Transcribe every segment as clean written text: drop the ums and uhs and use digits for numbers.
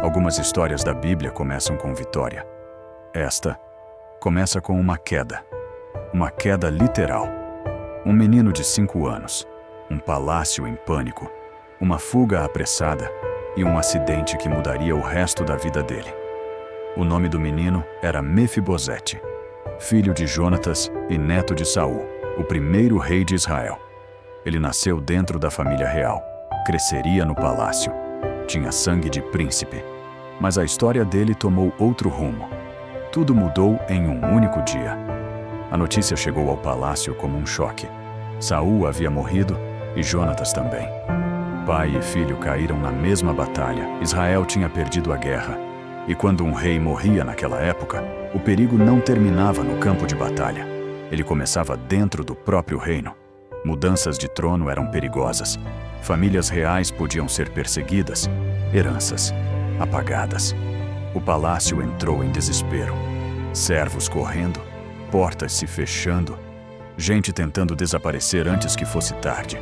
Algumas histórias da Bíblia começam com vitória. Esta começa com uma queda literal. Um menino de 5 anos, um palácio em pânico, uma fuga apressada e um acidente que mudaria o resto da vida dele. O nome do menino era Mefibosete, filho de Jonatas e neto de Saul, o primeiro rei de Israel. Ele nasceu dentro da família real, cresceria no palácio, tinha sangue de príncipe. Mas a história dele tomou outro rumo. Tudo mudou em um único dia. A notícia chegou ao palácio como um choque. Saul havia morrido e Jonatas também. Pai e filho caíram na mesma batalha. Israel tinha perdido a guerra. E quando um rei morria naquela época, o perigo não terminava no campo de batalha. Ele começava dentro do próprio reino. Mudanças de trono eram perigosas. Famílias reais podiam ser perseguidas. Heranças apagadas. O palácio entrou em desespero. Servos correndo, portas se fechando, gente tentando desaparecer antes que fosse tarde.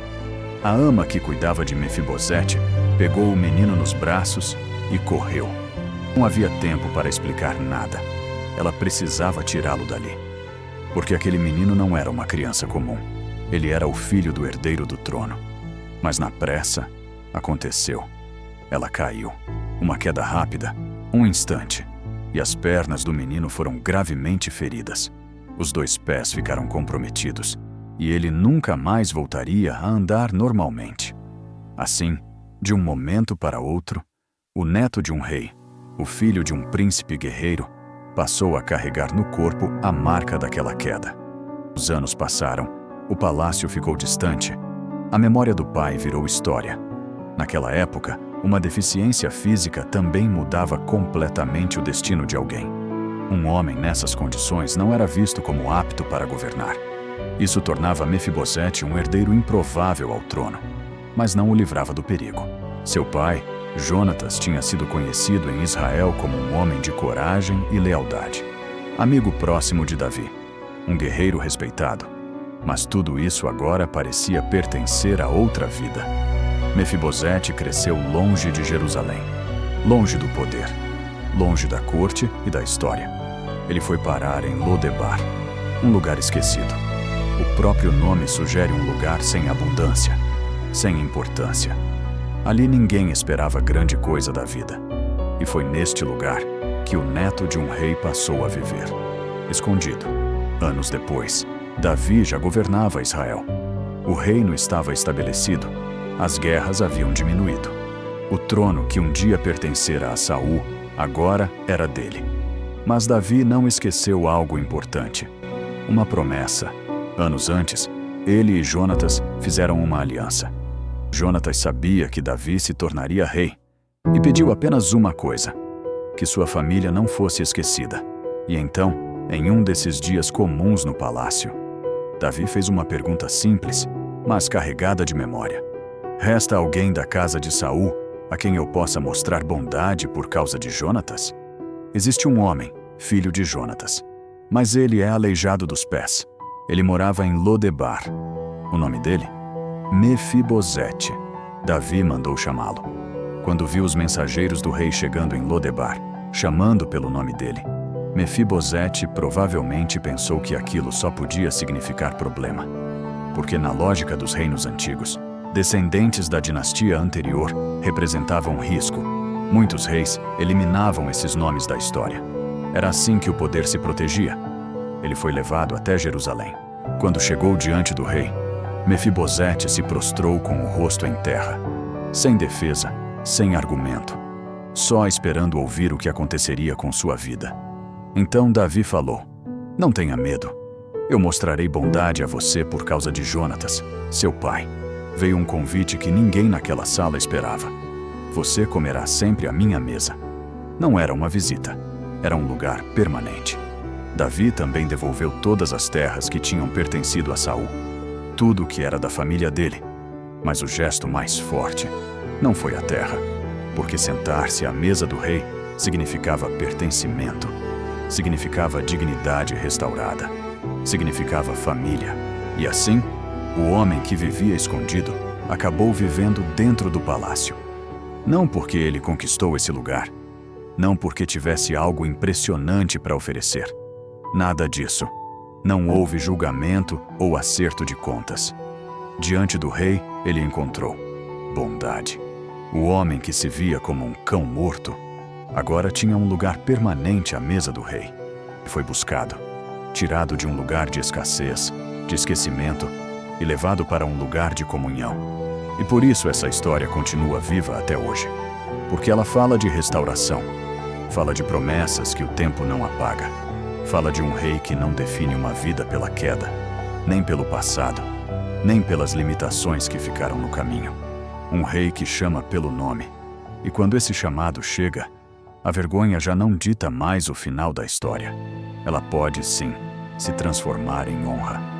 A ama que cuidava de Mefibosete pegou o menino nos braços e correu. Não havia tempo para explicar nada. Ela precisava tirá-lo dali. Porque aquele menino não era uma criança comum. Ele era o filho do herdeiro do trono. Mas na pressa, aconteceu. Ela caiu. Uma queda rápida, um instante, e as pernas do menino foram gravemente feridas. Os 2 pés ficaram comprometidos, e ele nunca mais voltaria a andar normalmente. Assim, de um momento para outro, o neto de um rei, o filho de um príncipe guerreiro, passou a carregar no corpo a marca daquela queda. Os anos passaram, o palácio ficou distante, a memória do pai virou história. Naquela época, uma deficiência física também mudava completamente o destino de alguém. Um homem nessas condições não era visto como apto para governar. Isso tornava Mefibosete um herdeiro improvável ao trono, mas não o livrava do perigo. Seu pai, Jonatas, tinha sido conhecido em Israel como um homem de coragem e lealdade. Amigo próximo de Davi, um guerreiro respeitado. Mas tudo isso agora parecia pertencer a outra vida. Mefibosete cresceu longe de Jerusalém, longe do poder, longe da corte e da história. Ele foi parar em Lodebar, um lugar esquecido. O próprio nome sugere um lugar sem abundância, sem importância. Ali ninguém esperava grande coisa da vida. E foi neste lugar que o neto de um rei passou a viver, escondido. Anos depois, Davi já governava Israel. O reino estava estabelecido. As guerras haviam diminuído. O trono que um dia pertencera a Saul, agora era dele. Mas Davi não esqueceu algo importante. Uma promessa. Anos antes, ele e Jonatas fizeram uma aliança. Jonatas sabia que Davi se tornaria rei e pediu apenas uma coisa: que sua família não fosse esquecida. E então, em um desses dias comuns no palácio, Davi fez uma pergunta simples, mas carregada de memória. Resta alguém da casa de Saul a quem eu possa mostrar bondade por causa de Jonatas? Existe um homem, filho de Jonatas, mas ele é aleijado dos pés. Ele morava em Lodebar. O nome dele? Mefibosete. Davi mandou chamá-lo. Quando viu os mensageiros do rei chegando em Lodebar, chamando pelo nome dele, Mefibosete provavelmente pensou que aquilo só podia significar problema. Porque na lógica dos reinos antigos, descendentes da dinastia anterior representavam risco. Muitos reis eliminavam esses nomes da história. Era assim que o poder se protegia. Ele foi levado até Jerusalém. Quando chegou diante do rei, Mefibosete se prostrou com o rosto em terra, sem defesa, sem argumento, só esperando ouvir o que aconteceria com sua vida. Então Davi falou: "Não tenha medo. Eu mostrarei bondade a você por causa de Jonatas, seu pai. Veio um convite que ninguém naquela sala esperava. Você comerá sempre à minha mesa." Não era uma visita, era um lugar permanente. Davi também devolveu todas as terras que tinham pertencido a Saul, tudo que era da família dele. Mas o gesto mais forte não foi a terra, porque sentar-se à mesa do rei significava pertencimento, significava dignidade restaurada, significava família. E assim, o homem que vivia escondido acabou vivendo dentro do palácio. Não porque ele conquistou esse lugar, não porque tivesse algo impressionante para oferecer. Nada disso. Não houve julgamento ou acerto de contas. Diante do rei, ele encontrou bondade. O homem que se via como um cão morto, agora tinha um lugar permanente à mesa do rei. Foi buscado, tirado de um lugar de escassez, de esquecimento e levado para um lugar de comunhão. E por isso essa história continua viva até hoje. Porque ela fala de restauração, fala de promessas que o tempo não apaga, fala de um rei que não define uma vida pela queda, nem pelo passado, nem pelas limitações que ficaram no caminho. Um rei que chama pelo nome. E quando esse chamado chega, a vergonha já não dita mais o final da história. Ela pode, sim, se transformar em honra.